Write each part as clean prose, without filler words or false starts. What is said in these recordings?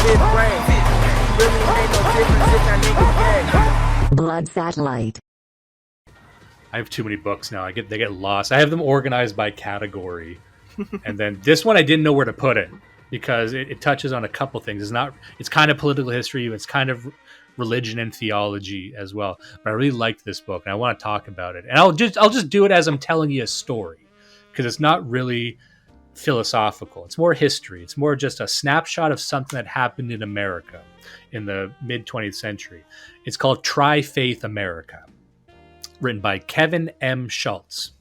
fifth grade. Really ain't no difference if that nigga gay. Blood satellite. I have too many books now. They get lost. I have them organized by category, and then this one I didn't know where to put it because it touches on a couple things. It's kind of political history. It's kind of religion and theology as well. But I really liked this book, and I want to talk about it. And I'll just do it as I'm telling you a story because it's not really philosophical. It's more history. It's more just a snapshot of something that happened in America in the mid 20th century. It's called Tri-Faith America, written by Kevin M. Schultz.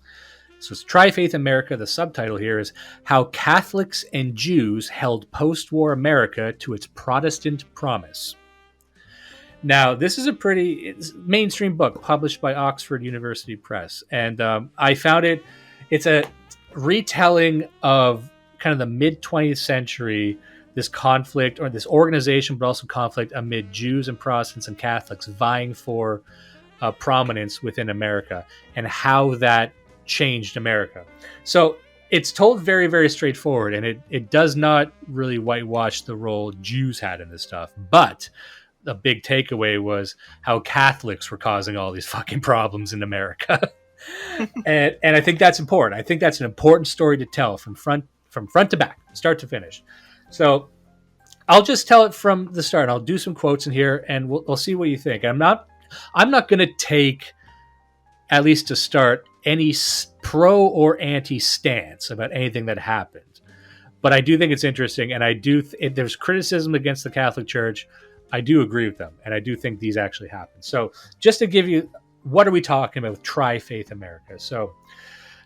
So it's Tri-Faith America. The subtitle here is How Catholics and Jews Held Post-War America to Its Protestant Promise. Now, this is a pretty mainstream book published by Oxford University Press. And I found it's a retelling of kind of the mid 20th century, this conflict or this organization, but also conflict amid Jews and Protestants and Catholics vying for prominence within America and how that changed America. So it's told very, very straightforward, and it does not really whitewash the role Jews had in this stuff. But the big takeaway was how Catholics were causing all these fucking problems in America. and I think that's important. I think that's an important story to tell from front to back, start to finish. So I'll just tell it from the start. I'll do some quotes in here, and we'll see what you think. I'm not going to take, at least to start, any pro or anti stance about anything that happened. But I do think it's interesting, and if there's criticism against the Catholic Church, I do agree with them, and I do think these actually happened. So just to give you, what are we talking about with Tri-Faith America? So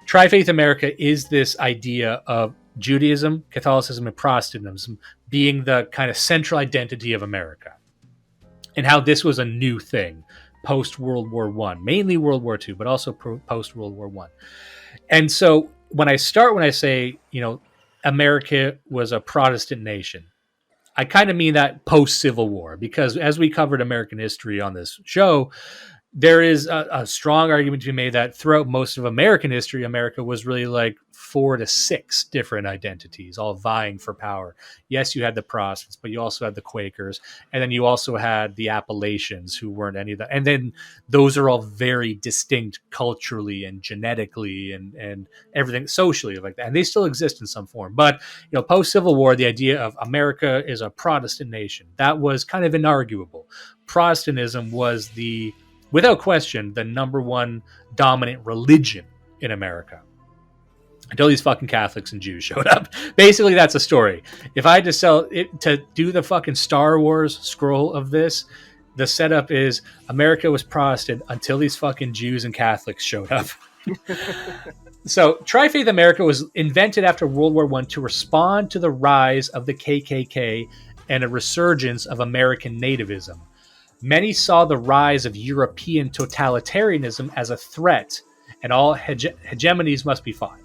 Tri-Faith America is this idea of Judaism, Catholicism, and Protestantism being the kind of central identity of America, and how this was a new thing post-World War I, mainly World War II, but also post-World War I. And so when I say, America was a Protestant nation, I kind of mean that post-Civil War, because as we covered American history on this show, there is a strong argument to be made that throughout most of American history, America was really like 4 to 6 different identities, all vying for power. Yes, you had the Protestants, but you also had the Quakers. And then you also had the Appalachians, who weren't any of that. And then those are all very distinct culturally and genetically and everything socially like that. And they still exist in some form. But, post-Civil War, the idea of America is a Protestant nation, that was kind of inarguable. Protestantism was without question, the number one dominant religion in America until these fucking Catholics and Jews showed up. Basically, that's a story. If I had to do the fucking Star Wars scroll of this, the setup is America was Protestant until these fucking Jews and Catholics showed up. So Tri-Faith America was invented after World War I to respond to the rise of the KKK and a resurgence of American nativism. Many saw the rise of European totalitarianism as a threat, and all hegemonies must be fought.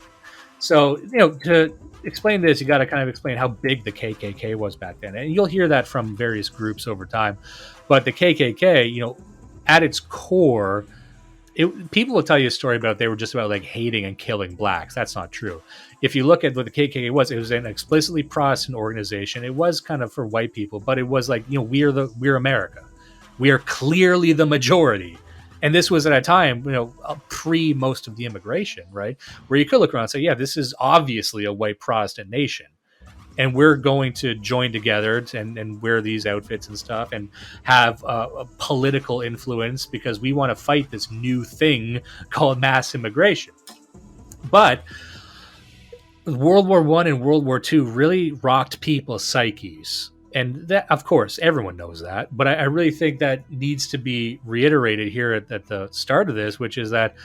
So, to explain this, you got to kind of explain how big the KKK was back then. And you'll hear that from various groups over time. But the KKK, at its core, people will tell you a story about they were just about like hating and killing blacks. That's not true. If you look at what the KKK was, it was an explicitly Protestant organization. It was kind of for white people, but it was like, we're America. We are clearly the majority. And this was at a time, pre most of the immigration, right? Where you could look around and say, yeah, this is obviously a white Protestant nation. And we're going to join together and wear these outfits and stuff and have a political influence because we want to fight this new thing called mass immigration. But World War I and World War II really rocked people's psyches. And that, of course, everyone knows that. But I really think that needs to be reiterated here at the start of this, which is that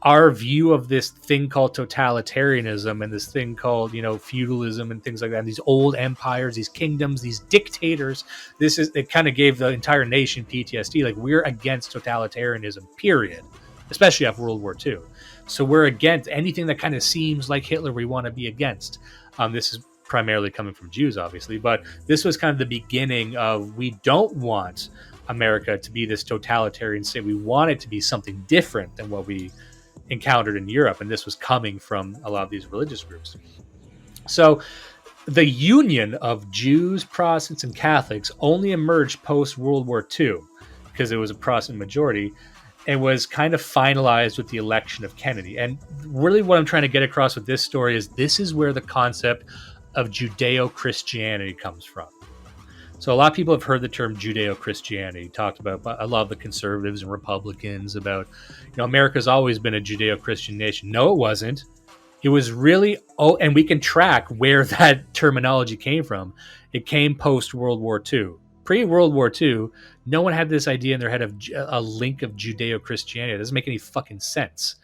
our view of this thing called totalitarianism and this thing called, feudalism and things like that, and these old empires, these kingdoms, these dictators, it kind of gave the entire nation PTSD. Like, we're against totalitarianism, period, especially after World War II. So we're against anything that kind of seems like Hitler. We want to be against. This is primarily coming from Jews, obviously, but this was kind of the beginning of, we don't want America to be this totalitarian state. We want it to be something different than what we encountered in Europe, and this was coming from a lot of these religious groups. So the union of Jews, Protestants, and Catholics only emerged post World War II because it was a Protestant majority and was kind of finalized with the election of Kennedy. And really, what I'm trying to get across with this story is this is where the concept of Judeo-Christianity comes from. So a lot of people have heard the term Judeo-Christianity talked about by a lot of the conservatives and Republicans about, America's always been a Judeo-Christian nation. No, it wasn't. It was really, and we can track where that terminology came from. It came post World War II. Pre World War II, no one had this idea in their head of a link of Judeo-Christianity. It doesn't make any fucking sense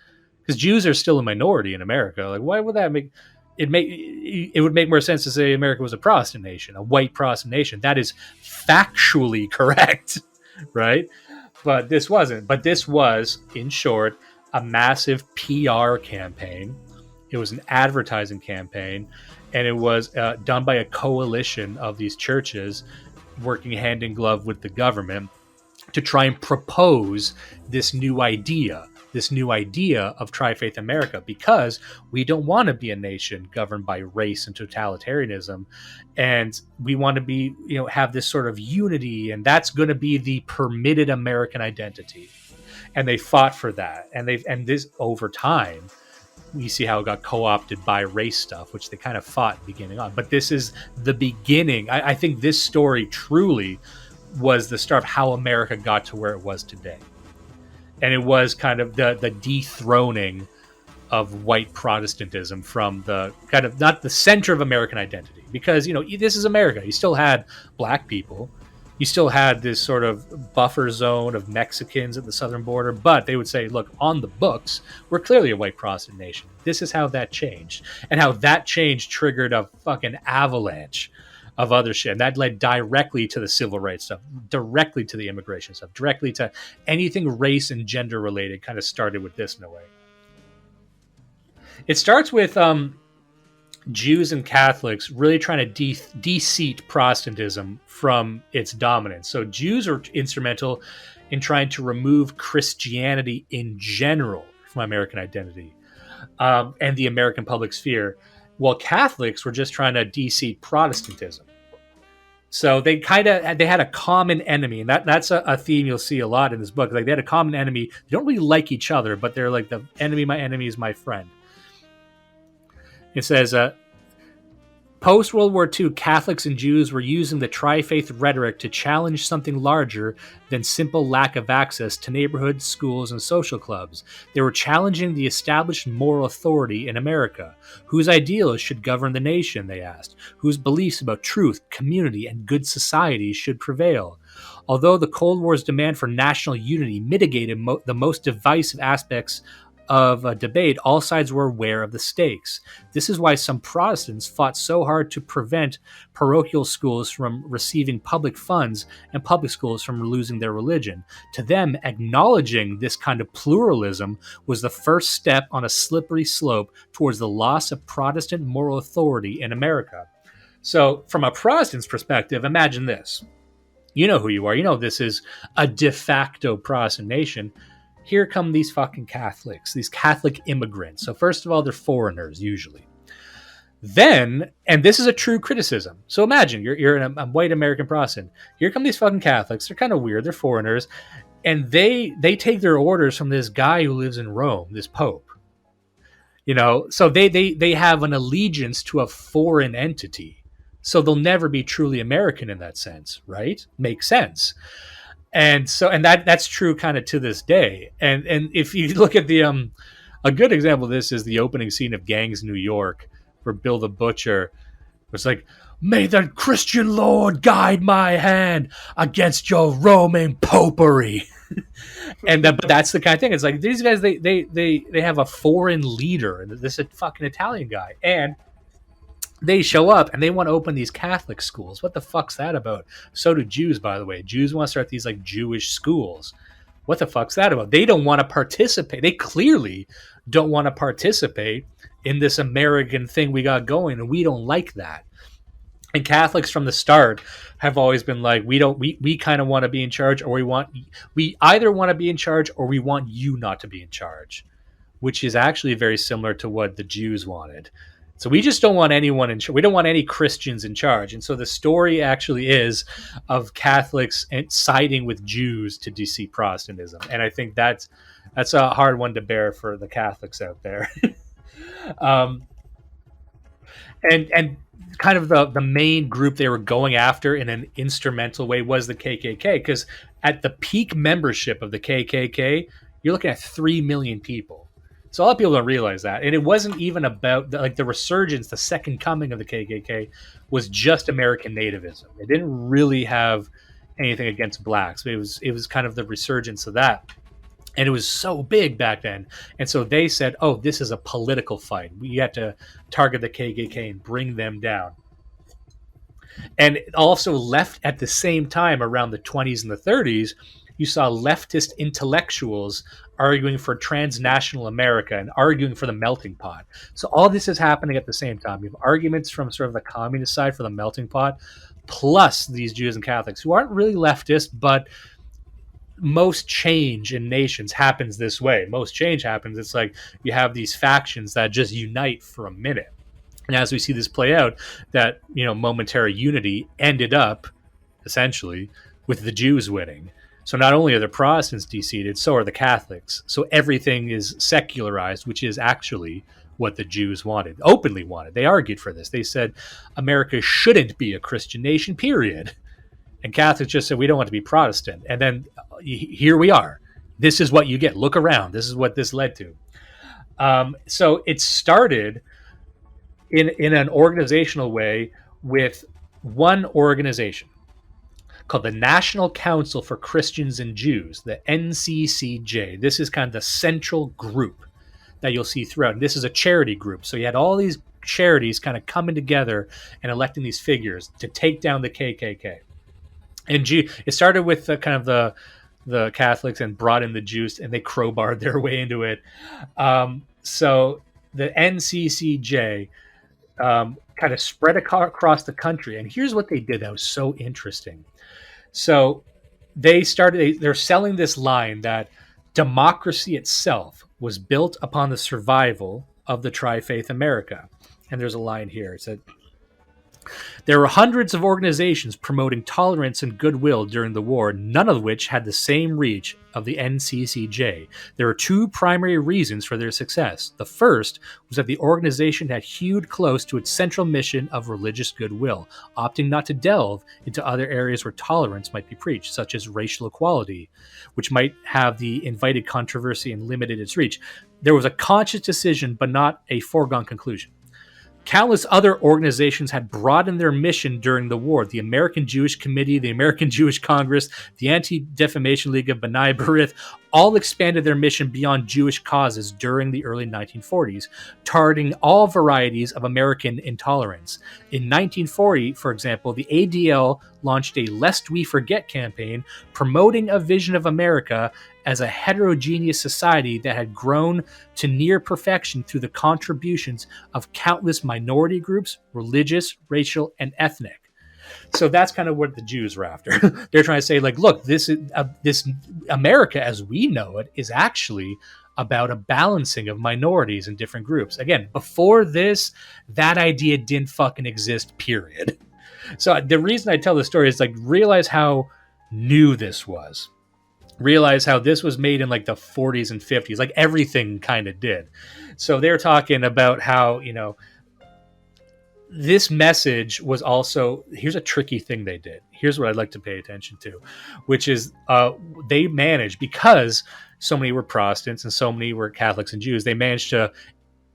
because Jews are still a minority in America. Like, why would that make it make? It would make more sense to say America was a Protestant nation, a white Protestant nation. That is factually correct, right? But this wasn't. But this was, in short, a massive PR campaign. It was an advertising campaign, and it was done by a coalition of these churches working hand in glove with the government to try and propose this new idea of tri-faith America, because we don't want to be a nation governed by race and totalitarianism, and we want to be, have this sort of unity, and that's going to be the permitted American identity. And they fought for that, and this over time we see how it got co-opted by race stuff, which they kind of fought beginning on. But this is the beginning. I think this story truly was the start of how America got to where it was today. And it was kind of the dethroning of white Protestantism from the kind of not the center of American identity. Because, this is America. You still had black people. You still had this sort of buffer zone of Mexicans at the southern border, but they would say, look, on the books, we're clearly a white Protestant nation. This is how that changed, and how that change triggered a fucking avalanche of other shit. And that led directly to the civil rights stuff, directly to the immigration stuff, directly to anything race and gender related. Kind of started with this in a way. It starts with Jews and Catholics really trying to de-seat Protestantism from its dominance. So Jews are instrumental in trying to remove Christianity in general from American identity and the American public sphere, while Catholics were just trying to de-seat Protestantism. So they had a common enemy, and that's a theme you'll see a lot in this book. Like, they had a common enemy. They don't really like each other, but they're like, the enemy, my enemy is my friend. It says, post-World War II, Catholics and Jews were using the tri-faith rhetoric to challenge something larger than simple lack of access to neighborhoods, schools, and social clubs. They were challenging the established moral authority in America. Whose ideals should govern the nation, they asked. Whose beliefs about truth, community, and good society should prevail. Although the Cold War's demand for national unity mitigated the most divisive aspects of a debate, all sides were aware of the stakes. This is why some Protestants fought so hard to prevent parochial schools from receiving public funds and public schools from losing their religion. To them, acknowledging this kind of pluralism was the first step on a slippery slope towards the loss of Protestant moral authority in America. So, from a Protestant's perspective, imagine this. You know who you are. You know this is a de facto Protestant nation. Here come these fucking Catholics, these Catholic immigrants. So first of all, they're foreigners usually. Then, and this is a true criticism. So imagine you're a white American Protestant. Here come these fucking Catholics. They're kind of weird. They're foreigners, and they take their orders from this guy who lives in Rome, this Pope. So they have an allegiance to a foreign entity. So they'll never be truly American in that sense, right? Makes sense. And that's true kind of to this day. And if you look at the a good example of this is the opening scene of Gangs New York, where Bill the Butcher was like, "May the Christian Lord guide my hand against your Roman popery." But that's the kind of thing. It's like these guys, they have a foreign leader, and this is a fucking Italian guy, and they show up and they want to open these Catholic schools. What the fuck's that about? So do Jews, by the way. Jews want to start these like Jewish schools. What the fuck's that about? They don't want to participate. They clearly don't want to participate in this American thing we got going, and we don't like that. And Catholics from the start have always been like, we kind of want to be in charge, or we either want to be in charge or we want you not to be in charge, which is actually very similar to what the Jews wanted. So we just don't want anyone in charge. We don't want any Christians in charge. And so the story actually is of Catholics siding with Jews to defeat Protestantism. And I think that's a hard one to bear for the Catholics out there. And kind of the main group they were going after in an instrumental way was the KKK, because at the peak membership of the KKK, you're looking at 3 million people. So a lot of people don't realize that. And it wasn't even about the resurgence, the second coming of the KKK was just American nativism. It didn't really have anything against blacks. But it was kind of the resurgence of that. And it was so big back then. And so they said, oh, this is a political fight. We have to target the KKK and bring them down. And also left at the same time around the 20s and the 30s, you saw leftist intellectuals arguing for transnational America and arguing for the melting pot. So all this is happening at the same time. You have arguments from sort of the communist side for the melting pot, plus these Jews and Catholics who aren't really leftist, but most change in nations happens this way. Most change happens. It's like you have these factions that just unite for a minute. And as we see this play out, that, you know, momentary unity ended up essentially with the Jews winning. So not only are the Protestants defeated, so are the Catholics. So everything is secularized, which is actually what the Jews wanted, openly wanted. They argued for this. They said America shouldn't be a Christian nation, period. And Catholics just said, we don't want to be Protestant. And then here we are. This is what you get. Look around. This is what this led to. So it started in an organizational way with one organization called the National Council for Christians and Jews, the NCCJ. This is kind of the central group that you'll see throughout. And this is a charity group. So you had all these charities kind of coming together and electing these figures to take down the KKK. And it started with kind of the Catholics and brought in the Jews, and they crowbarred their way into it. So the NCCJ kind of spread across the country. And here's what they did that was so interesting. So they're selling this line that democracy itself was built upon the survival of the tri-faith America. And there's a line here. It said, there were hundreds of organizations promoting tolerance and goodwill during the war, none of which had the same reach of the NCCJ. There were two primary reasons for their success. The first was that the organization had hewed close to its central mission of religious goodwill, opting not to delve into other areas where tolerance might be preached, such as racial equality, which might have the invited controversy and limited its reach. There was a conscious decision, but not a foregone conclusion. Countless other organizations had broadened their mission during the war. The American Jewish Committee, the American Jewish Congress, the Anti-Defamation League of B'nai B'rith all expanded their mission beyond Jewish causes during the early 1940s, targeting all varieties of American intolerance. In 1940, for example, the ADL launched a Lest We Forget campaign promoting a vision of America as a heterogeneous society that had grown to near perfection through the contributions of countless minority groups, religious, racial, and ethnic. So that's kind of what the Jews were after. They're trying to say, like, look, this America as we know it is actually about a balancing of minorities and different groups. Again, before this, that idea didn't fucking exist, period. So the reason I tell this story is, like, realize how new this was. Realize how this was made in like the 40s and 50s, like everything kind of did. So they're talking about how, you know, this message was also, here's a tricky thing they did. Here's what I'd like to pay attention to, which is they managed, because so many were Protestants and so many were Catholics and Jews, they managed to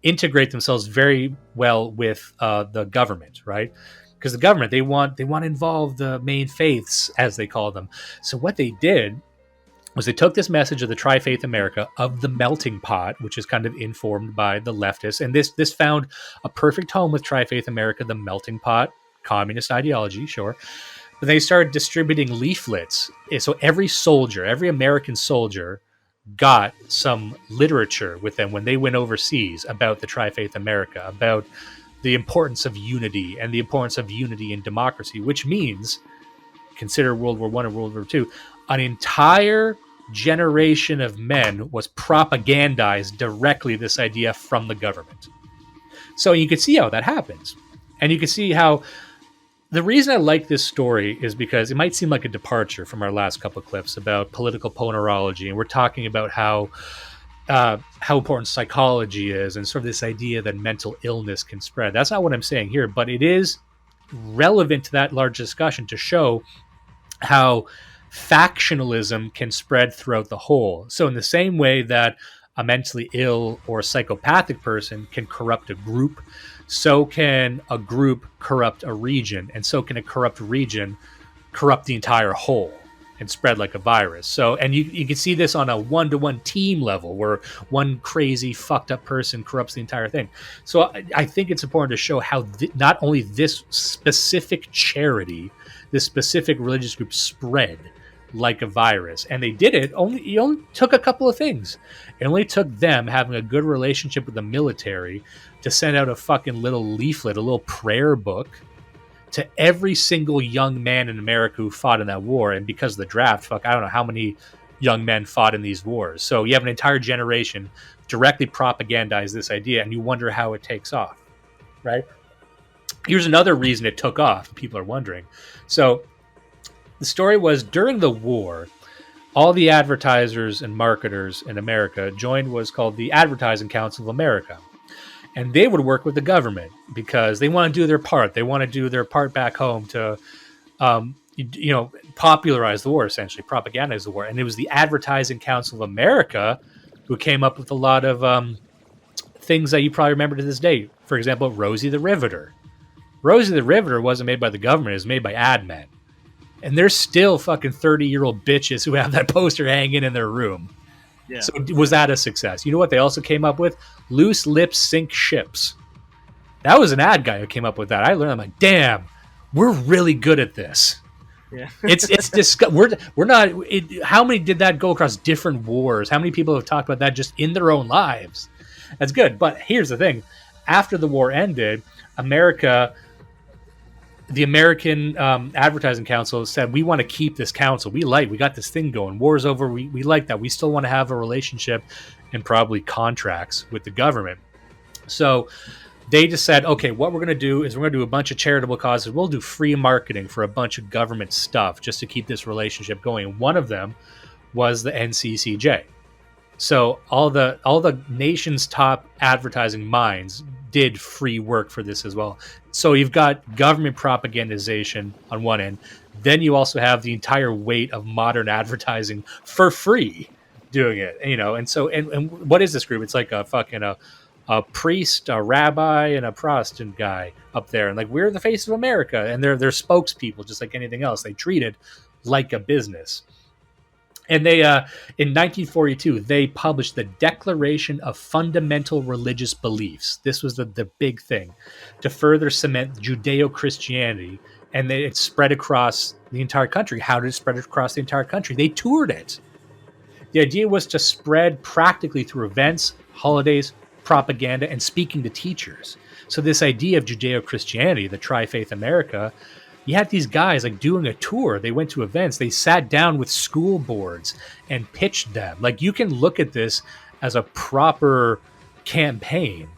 integrate themselves very well with the government, right? Because the government, they want to involve the main faiths, as they call them. So what they did was they took this message of the tri-faith America, of the melting pot, which is kind of informed by the leftists, and this found a perfect home with tri-faith America, the melting pot, communist ideology, sure. But they started distributing leaflets. So every American soldier got some literature with them when they went overseas about the tri-faith America, about the importance of unity and the importance of unity in democracy, which means, consider World War I and World War II, an entire generation of men was propagandized directly this idea from the government. So you can see how that happens. And you can see how the reason I like this story is because it might seem like a departure from our last couple of clips about political ponerology. And we're talking about how important psychology is and sort of this idea that mental illness can spread. That's not what I'm saying here, but it is relevant to that large discussion to show how factionalism can spread throughout the whole. So in the same way that a mentally ill or psychopathic person can corrupt a group, so can a group corrupt a region, and so can a corrupt region corrupt the entire whole and spread like a virus. So, and you can see this on a one-to-one team level where one crazy fucked up person corrupts the entire thing. So I think it's important to show how not only this specific charity, this specific religious group spread like a virus, and they did it it only took a couple of things. It only took them having a good relationship with the military to send out a fucking little leaflet, a little prayer book to every single young man in America who fought in that war. And because of the draft, I don't know how many young men fought in these wars. So you have an entire generation directly propagandize this idea, and you wonder how it takes off, right? Here's another reason it took off. People are wondering. So the story was during the war, all the advertisers and marketers in America joined what's called the Advertising Council of America. And they would work with the government because they want to do their part. They want to do their part back home to, popularize the war, essentially, propagandize the war. And it was the Advertising Council of America who came up with a lot of things that you probably remember to this day. For example, Rosie the Riveter. Rosie the Riveter wasn't made by the government. It was made by ad men. And there's still fucking 30-year-old bitches who have that poster hanging in their room. Yeah. So was that a success? You know what they also came up with? Loose lips sink ships. That was an ad guy who came up with that. I learned, I'm like, damn, we're really good at this. Yeah. We're not. How many did that go across different wars? How many people have talked about that just in their own lives? That's good. But here's the thing. After the war ended, the American Advertising Council said, we want to keep this council. We got this thing going. War's over. We like that. We still want to have a relationship and probably contracts with the government. So they just said, okay, what we're going to do is we're going to do a bunch of charitable causes. We'll do free marketing for a bunch of government stuff just to keep this relationship going. One of them was the NCCJ. So all the nation's top advertising minds did free work for this as well. So you've got government propagandization on one end. Then you also have the entire weight of modern advertising for free doing it, And so, and what is this group? It's like a fucking a priest, a rabbi, and a Protestant guy up there. And like, we're the face of America. And they're spokespeople, just like anything else. They treat it like a business. And they, in 1942, they published the Declaration of Fundamental Religious Beliefs. This was the big thing to further cement Judeo-Christianity. And it spread across the entire country. How did it spread across the entire country? They toured it. The idea was to spread practically through events, holidays, propaganda, and speaking to teachers. So this idea of Judeo-Christianity, the Tri-Faith America, you had these guys like doing a tour. They went to events. They sat down with school boards and pitched them. Like, you can look at this as a proper campaign,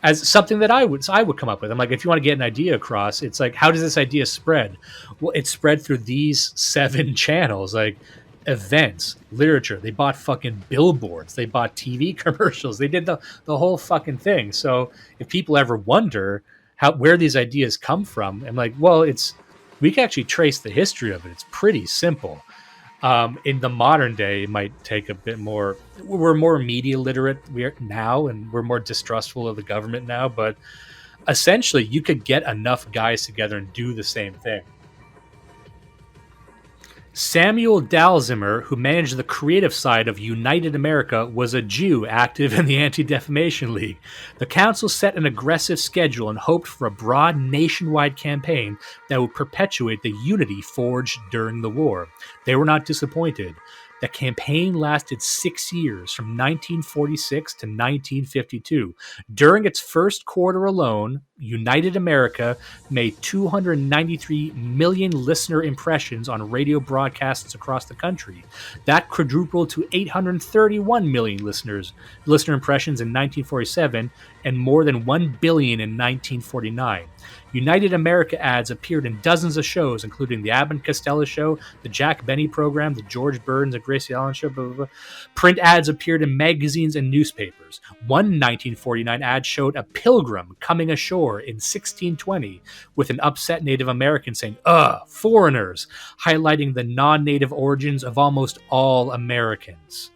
as something that I would come up with. I'm like, if you want to get an idea across, it's like, how does this idea spread? Well, it spread through these 7 channels, like events, literature. They bought fucking billboards. They bought TV commercials. They did the whole fucking thing. So if people ever wonder where these ideas come from, I'm like, well, we can actually trace the history of it. It's pretty simple. In the modern day, it might take a bit more. We're more media literate now, and we're more distrustful of the government now. But essentially, you could get enough guys together and do the same thing. Samuel Dalzimer, who managed the creative side of United America, was a Jew active in the Anti-Defamation League. The council set an aggressive schedule and hoped for a broad nationwide campaign that would perpetuate the unity forged during the war. They were not disappointed. The campaign lasted 6 years, from 1946 to 1952. During its first quarter alone, United America made 293 million listener impressions on radio broadcasts across the country. That quadrupled to 831 million listener impressions in 1947 and more than 1 billion in 1949. United America ads appeared in dozens of shows, including the Abbott and Costello Show, the Jack Benny Program, the George Burns and Gracie Allen Show, blah, blah, blah. Print ads appeared in magazines and newspapers. One 1949 ad showed a pilgrim coming ashore in 1620 with an upset Native American saying, "Ugh, foreigners," highlighting the non-native origins of almost all Americans.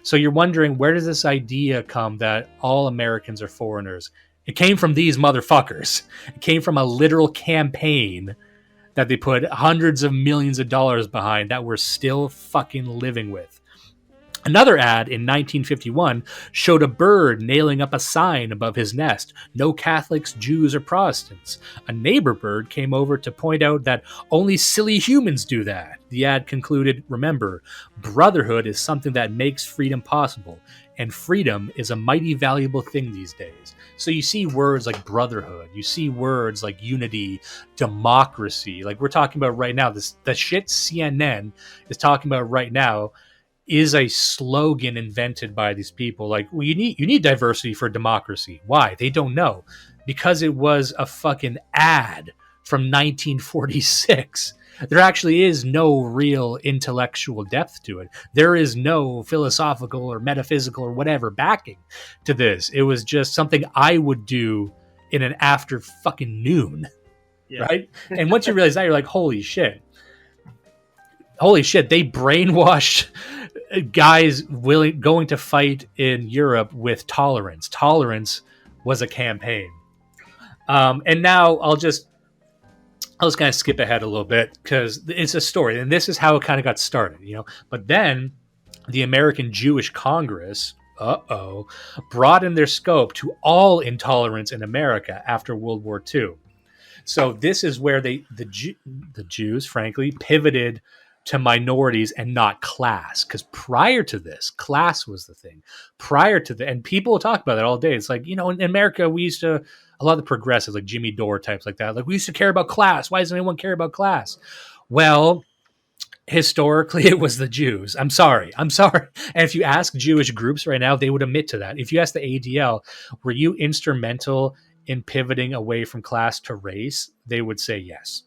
So you're wondering, where does this idea come that all Americans are foreigners? It came from these motherfuckers. It came from a literal campaign that they put hundreds of millions of dollars behind that we're still fucking living with. Another ad in 1951 showed a bird nailing up a sign above his nest: "No Catholics, Jews, or Protestants." A neighbor bird came over to point out that only silly humans do that. The ad concluded, "Remember, brotherhood is something that makes freedom possible, and freedom is a mighty valuable thing these days." So you see words like brotherhood, you see words like unity, democracy. Like we're talking about right now, the shit CNN is talking about right now is a slogan invented by these people. Like, well, you need diversity for democracy. Why? They don't know. Because it was a fucking ad from 1946. There actually is no real intellectual depth to it. There is no philosophical or metaphysical or whatever backing to this. It was just something I would do in an after fucking noon. Yeah. Right? And once you realize that, you're like, holy shit, they brainwashed guys going to fight in Europe with tolerance. Tolerance was a campaign. And now I'll just kind of skip ahead a little bit because it's a story, and this is how it kind of got started, you know. But then the American Jewish Congress, broadened their scope to all intolerance in America after World War II. So this is where the Jews, frankly, pivoted to minorities and not class, because prior to this, class was the thing. And people talk about that all day. It's like, you know, in America, we used to, a lot of the progressives, like Jimmy Dore types like that, like, we used to care about class. Why doesn't anyone care about class? Well, historically, it was the Jews. I'm sorry. And if you ask Jewish groups right now, they would admit to that. If you ask the ADL, were you instrumental in pivoting away from class to race? They would say yes.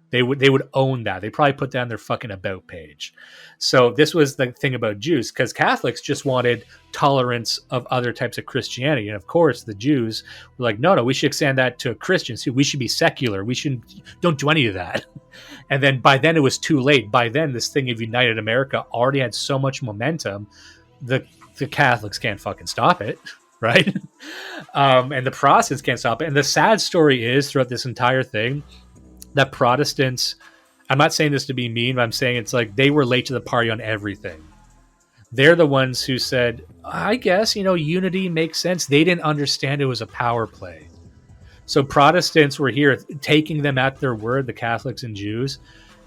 They would own that. They probably put that on their fucking about page. So this was the thing about Jews, because Catholics just wanted tolerance of other types of Christianity. And of course, the Jews were like, no, we should extend that to Christians too. We should be secular. Don't do any of that. And then by then it was too late. By then, this thing of United America already had so much momentum. The Catholics can't fucking stop it. Right? And the Protestants can't stop it. And the sad story is, throughout this entire thing, that Protestants, I'm not saying this to be mean, but I'm saying it's like they were late to the party on everything. They're the ones who said, I guess, you know, unity makes sense. They didn't understand it was a power play. So Protestants were here taking them at their word, the Catholics and Jews,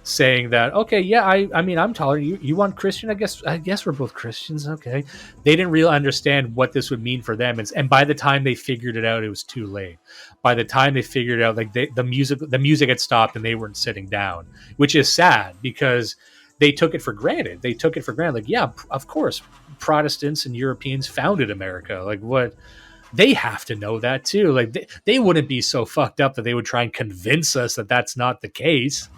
saying that, okay, yeah, I mean, I'm tolerant. You want Christian? I guess we're both Christians. Okay. They didn't really understand what this would mean for them. And by the time they figured it out, it was too late. By the time they figured it out, like the music had stopped and they weren't sitting down, which is sad because they took it for granted. Like, yeah, of course, Protestants and Europeans founded America. Like, what? They have to know that too. Like, they wouldn't be so fucked up that they would try and convince us that that's not the case.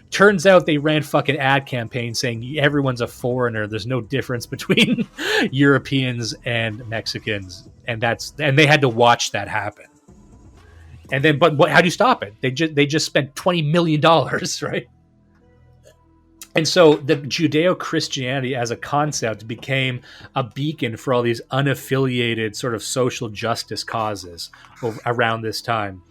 Turns out they ran fucking ad campaigns saying everyone's a foreigner. There's no difference between Europeans and Mexicans, and they had to watch that happen. And then, but how do you stop it? They just spent $20 million, right? And so the Judeo-Christianity as a concept became a beacon for all these unaffiliated sort of social justice causes around this time.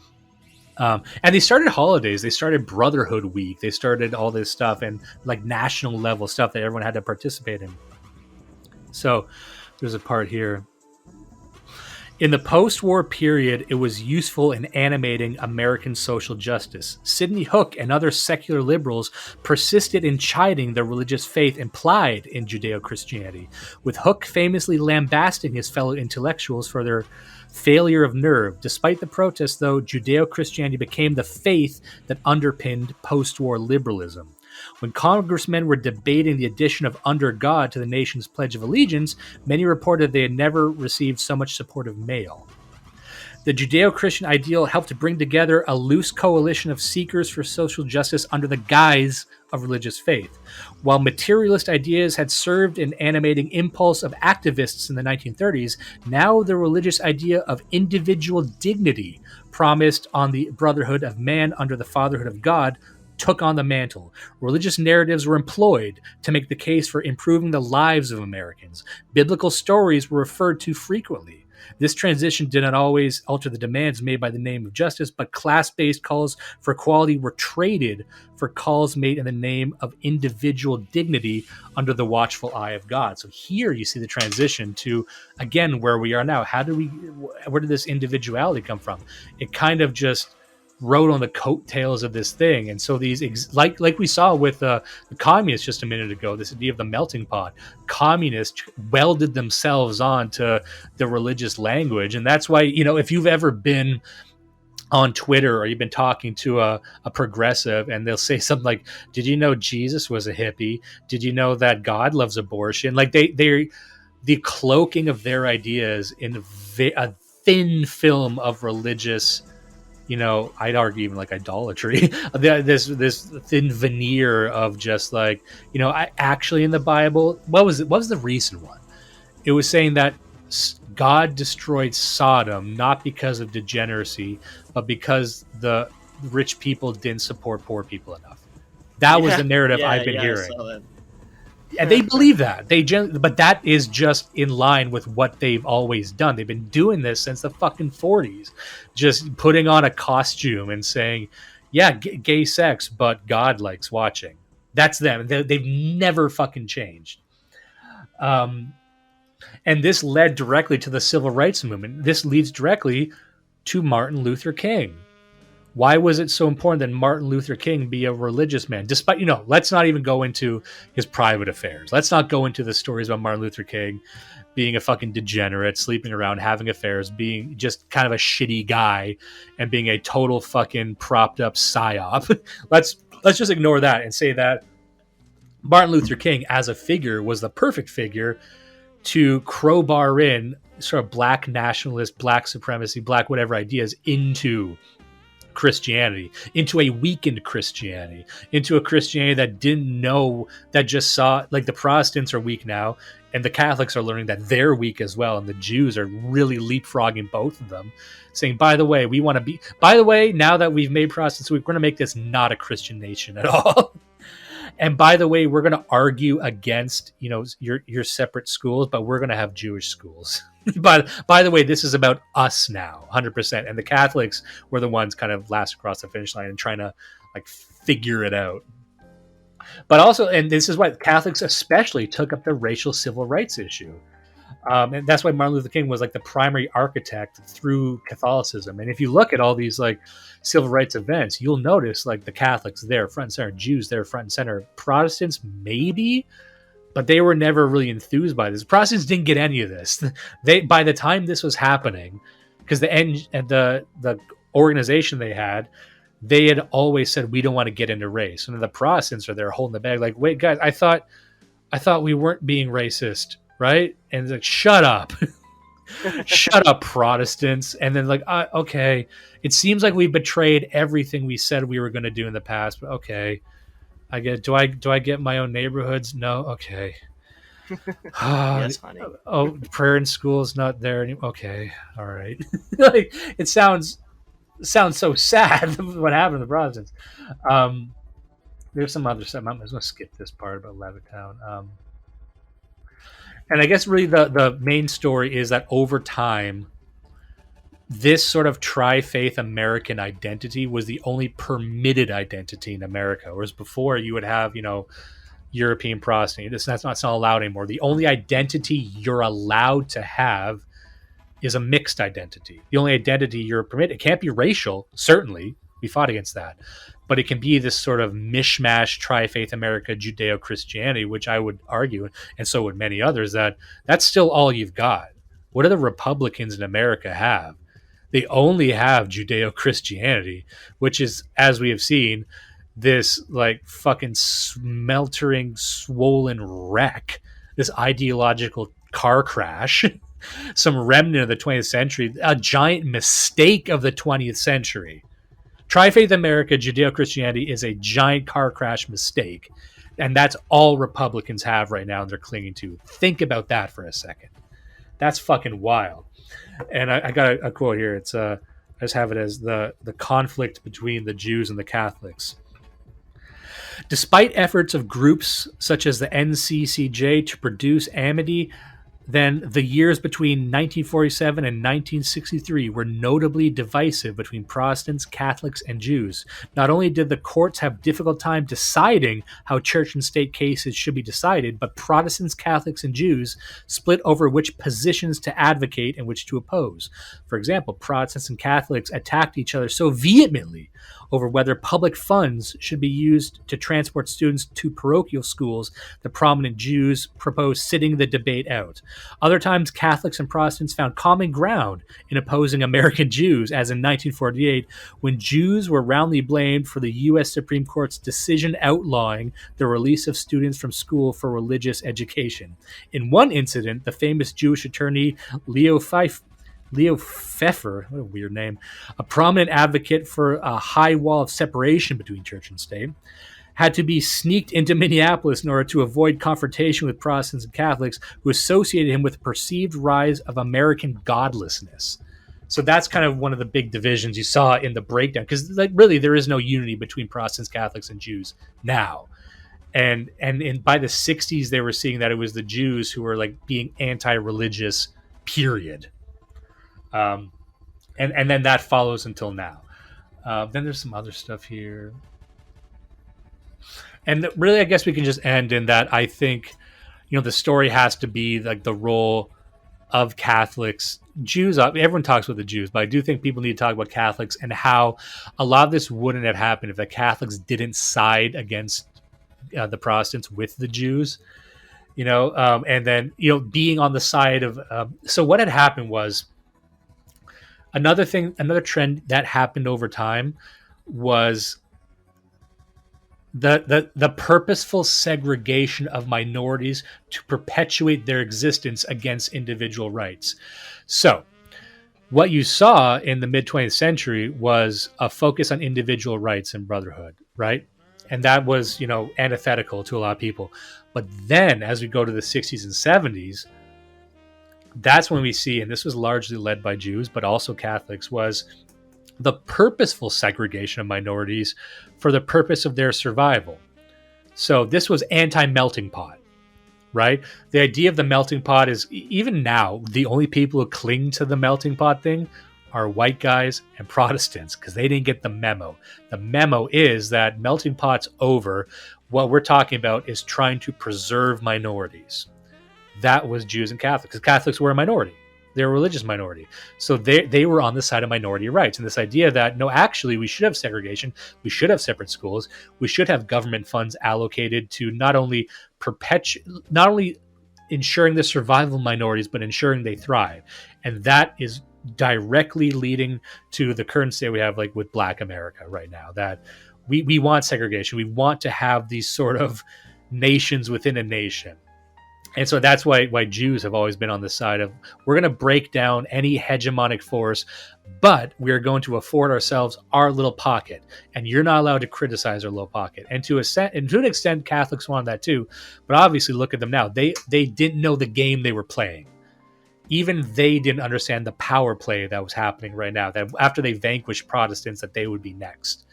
And they started holidays. They started Brotherhood Week. They started all this stuff and like national level stuff that everyone had to participate in. So there's a part here. In the post-war period, it was useful in animating American social justice. Sidney Hook and other secular liberals persisted in chiding the religious faith implied in Judeo-Christianity, with Hook famously lambasting his fellow intellectuals for their failure of nerve. Despite the protests, though, Judeo-Christianity became the faith that underpinned post-war liberalism. When congressmen were debating the addition of under God to the nation's Pledge of Allegiance, many reported they had never received so much support of male. The Judeo-Christian ideal helped to bring together a loose coalition of seekers for social justice under the guise of religious faith. While materialist ideas had served an animating impulse of activists in the 1930s, now the religious idea of individual dignity promised on the brotherhood of man under the fatherhood of God took on the mantle. Religious narratives were employed to make the case for improving the lives of Americans. Biblical stories were referred to frequently. This transition did not always alter the demands made by the name of justice, but class-based calls for equality were traded for calls made in the name of individual dignity under the watchful eye of God. So here you see the transition to, again, where we are now. Where did this individuality come from? It kind of just rode on the coattails of this thing. And so these, like we saw with the communists just a minute ago, this idea of the melting pot, communists welded themselves on to the religious language. And that's why, if you've ever been on Twitter or you've been talking to a progressive and they'll say something like, did you know Jesus was a hippie? Did you know that God loves abortion? Like the cloaking of their ideas in a thin film of religious, I'd argue even like idolatry, this thin veneer of just like, actually in the Bible, what was the recent one? It was saying that God destroyed Sodom, not because of degeneracy, but because the rich people didn't support poor people enough. That was the narrative I've been hearing. And they believe that. But that is just in line with what they've always done. They've been doing this since the fucking 40s. Just putting on a costume and saying, yeah, gay sex, but God likes watching. That's them. They've never fucking changed. And this led directly to the civil rights movement. This leads directly to Martin Luther King. Why was it so important that Martin Luther King be a religious man? Despite, let's not even go into his private affairs. Let's not go into the stories about Martin Luther King being a fucking degenerate, sleeping around, having affairs, being just kind of a shitty guy, and being a total fucking propped up psyop. Let's just ignore that and say that Martin Luther King as a figure was the perfect figure to crowbar in sort of black nationalist, black supremacy, black whatever ideas into Christianity, into a weakened Christianity, into a Christianity that didn't know, that just saw, like, the Protestants are weak now, and the Catholics are learning that they're weak as well, and the Jews are really leapfrogging both of them, saying, by the way, now that we've made Protestants weak, we're going to make this not a Christian nation at all. And by the way, we're going to argue against, your separate schools, but we're going to have Jewish schools. But by the way, this is about us now, 100%. And the Catholics were the ones kind of last across the finish line and trying to figure it out. But also, and this is why Catholics especially took up the racial civil rights issue. And that's why Martin Luther King was the primary architect through Catholicism. And if you look at all these civil rights events, you'll notice the Catholics there front and center, Jews there front and center, Protestants maybe, but they were never really enthused by this. Protestants didn't get any of this. By the time this was happening, because the organization they had always said, we don't want to get into race. And the Protestants are there holding the bag, wait, guys, I thought we weren't being racist, right? And it's shut up. Shut up, Protestants. And then okay, it seems like we betrayed everything we said we were going to do in the past, but okay, I get, do I get my own neighborhoods? No. Okay. Yes, honey. Oh, prayer in school is not there anymore. Okay. All right. It sounds so sad what happened to the Protestants. There's some other stuff. I'm just going to skip this part about Levittown. And I guess really the main story is that over time, this sort of tri-faith American identity was the only permitted identity in America. Whereas before you would have, European Protestant. That's not allowed anymore. The only identity you're allowed to have is a mixed identity. The only identity you're permitted, it can't be racial, certainly. We fought against that. But it can be this sort of mishmash, tri-faith America, Judeo-Christianity, which I would argue, and so would many others, that that's still all you've got. What do the Republicans in America have? They only have Judeo-Christianity, which is, as we have seen, this like fucking smeltering, swollen wreck, this ideological car crash, some remnant of the 20th century, a giant mistake of the 20th century. Tri-faith America, Judeo-Christianity is a giant car crash mistake, and that's all Republicans have right now and they're clinging to. Think about that for a second. That's fucking wild. And I got a quote here. It's I just have it as the conflict between the Jews and the Catholics. Despite efforts of groups such as the NCCJ to produce amity, then the years between 1947 and 1963 were notably divisive between Protestants, Catholics, and Jews. Not only did the courts have difficult time deciding how church and state cases should be decided, but Protestants, Catholics, and Jews split over which positions to advocate and which to oppose. For example, Protestants and Catholics attacked each other so vehemently over whether public funds should be used to transport students to parochial schools, the prominent Jews proposed sitting the debate out. Other times, Catholics and Protestants found common ground in opposing American Jews, as in 1948, when Jews were roundly blamed for the U.S. Supreme Court's decision outlawing the release of students from school for religious education. In one incident, the famous Jewish attorney Leo Pfeffer, what a weird name, a prominent advocate for a high wall of separation between church and state, had to be sneaked into Minneapolis in order to avoid confrontation with Protestants and Catholics who associated him with the perceived rise of American godlessness. So that's kind of one of the big divisions you saw in the breakdown, because like really there is no unity between Protestants, Catholics, and Jews now. And by the 60s, they were seeing that it was the Jews who were like being anti-religious, period. And then that follows until now. Then there's some other stuff here. And really, I guess we can just end in that I think, the story has to be like the role of Catholics. Jews, everyone talks about the Jews, but I do think people need to talk about Catholics and how a lot of this wouldn't have happened if the Catholics didn't side against the Protestants with the Jews, and then, being on the side of, so what had happened was, another trend that happened over time was the purposeful segregation of minorities to perpetuate their existence against individual rights. So what you saw in the mid-20th century was a focus on individual rights and brotherhood, right? And that was, antithetical to a lot of people. But then as we go to the 60s and 70s, that's when we see, and this was largely led by Jews, but also Catholics, was the purposeful segregation of minorities for the purpose of their survival. So this was anti-melting pot, right? The idea of the melting pot is, even now, the only people who cling to the melting pot thing are white guys and Protestants, because they didn't get the memo. The memo is that melting pot's over. What we're talking about is trying to preserve minorities. That was Jews and Catholics, because Catholics were a minority. They're a religious minority. So they were on the side of minority rights. And this idea that, no, actually, we should have segregation. We should have separate schools. We should have government funds allocated to not only ensuring the survival of minorities, but ensuring they thrive. And that is directly leading to the current state we have, like with Black America right now, that we want segregation. We want to have these sort of nations within a nation. And so that's why Jews have always been on the side of, we're going to break down any hegemonic force, but we're going to afford ourselves our little pocket, and you're not allowed to criticize our little pocket. And to an extent, Catholics wanted that too. But obviously, look at them now. They didn't know the game they were playing. Even they didn't understand the power play that was happening right now, that after they vanquished Protestants, that they would be next.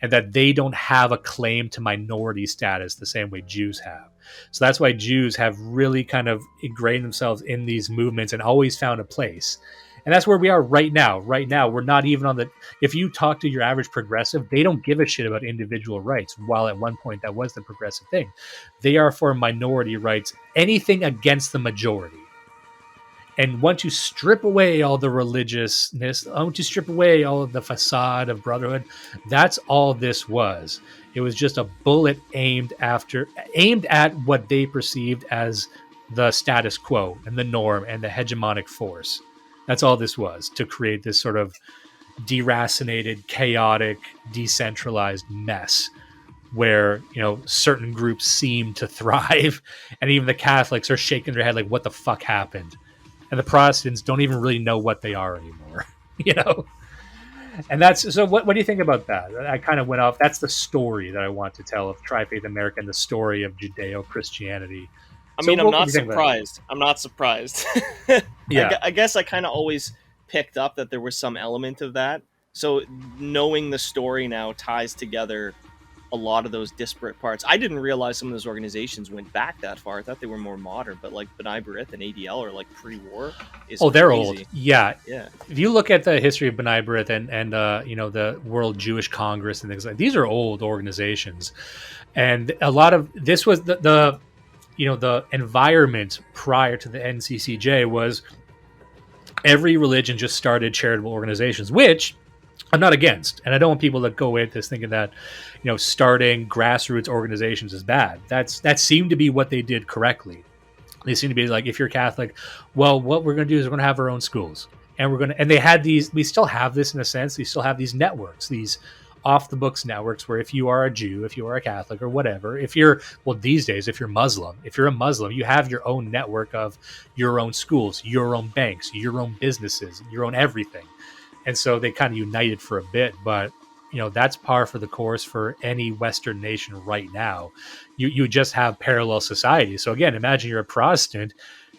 And that they don't have a claim to minority status the same way Jews have. So that's why Jews have really kind of ingrained themselves in these movements and always found a place. And that's where we are right now. Right now, we're not even on the... If you talk to your average progressive, they don't give a shit about individual rights, while at one point that was the progressive thing. They are for minority rights, anything against the majority. And once you strip away all the religiousness, once you strip away all of the facade of brotherhood, that's all this was. It was just a bullet aimed at what they perceived as the status quo and the norm and the hegemonic force. That's all this was, to create this sort of deracinated, chaotic, decentralized mess where, you know, certain groups seem to thrive, and even the Catholics are shaking their head like, what the fuck happened? And the Protestants don't even really know what they are anymore, you know? And that's, so what do you think about that? I kind of went off. That's the story that I want to tell of Tri-Faith America and the story of Judeo-Christianity. I mean, I'm not surprised. I'm not surprised. Yeah. I guess I kind of always picked up that there was some element of that. So knowing the story now ties together a lot of those disparate parts. I didn't realize some of those organizations went back that far. I thought they were more modern, but like B'nai B'rith and ADL are like pre-war. They're crazy. old. Yeah. Yeah. If you look at the history of B'nai B'rith and you know, the World Jewish Congress and things like, these are old organizations. And a lot of this was the you know, the environment prior to the NCCJ was every religion just started charitable organizations, which I'm not against. And I don't want people to go away with this thinking that, you know, starting grassroots organizations is bad. That seemed to be what they did correctly. They seem to be like, if you're Catholic, well, what we're going to do is we're going to have our own schools. And they had these, we still have this in a sense, they still have these networks, these off the books networks where if you are a Jew, if you are a Catholic or whatever, if you're, well, these days, if you're a Muslim, you have your own network of your own schools, your own banks, your own businesses, your own everything. And so they kind of united for a bit, but you know, that's par for the course for any Western nation right now. You just have parallel societies. So again, imagine you're a Protestant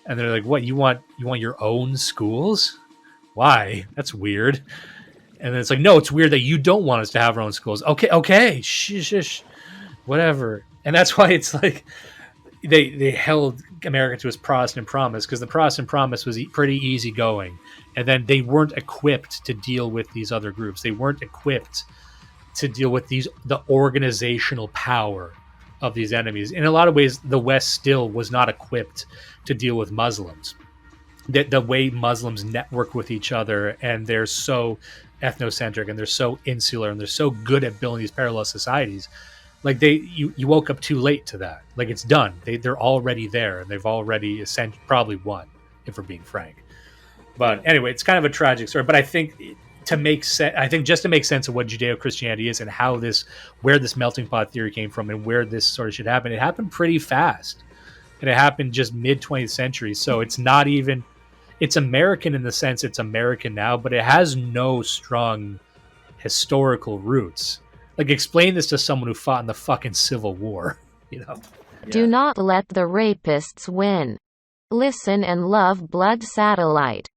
and they're like, what, you want your own schools? Why? That's weird. And then it's like, no, it's weird that you don't want us to have our own schools. Okay, shush, whatever. And that's why it's like they held America to its Protestant promise, because the Protestant promise was pretty easygoing. And then they weren't equipped to deal with these other groups. They weren't equipped to deal with the organizational power of these enemies. In a lot of ways, the West still was not equipped to deal with Muslims. The way Muslims network with each other, and they're so ethnocentric and they're so insular and they're so good at building these parallel societies. Like you woke up too late to that. Like, it's done. They're already there, and they've already probably won, if we're being frank. But anyway, it's kind of a tragic story. But I think just to make sense of what Judeo-Christianity is and how where this melting pot theory came from and where this sort of shit happened, it happened pretty fast. And it happened just mid 20th century. So it's not even, it's American in the sense it's American now, but it has no strong historical roots. Like, explain this to someone who fought in the fucking Civil War, you know? Yeah. Do not let the rapists win. Listen and love Blood Satellite.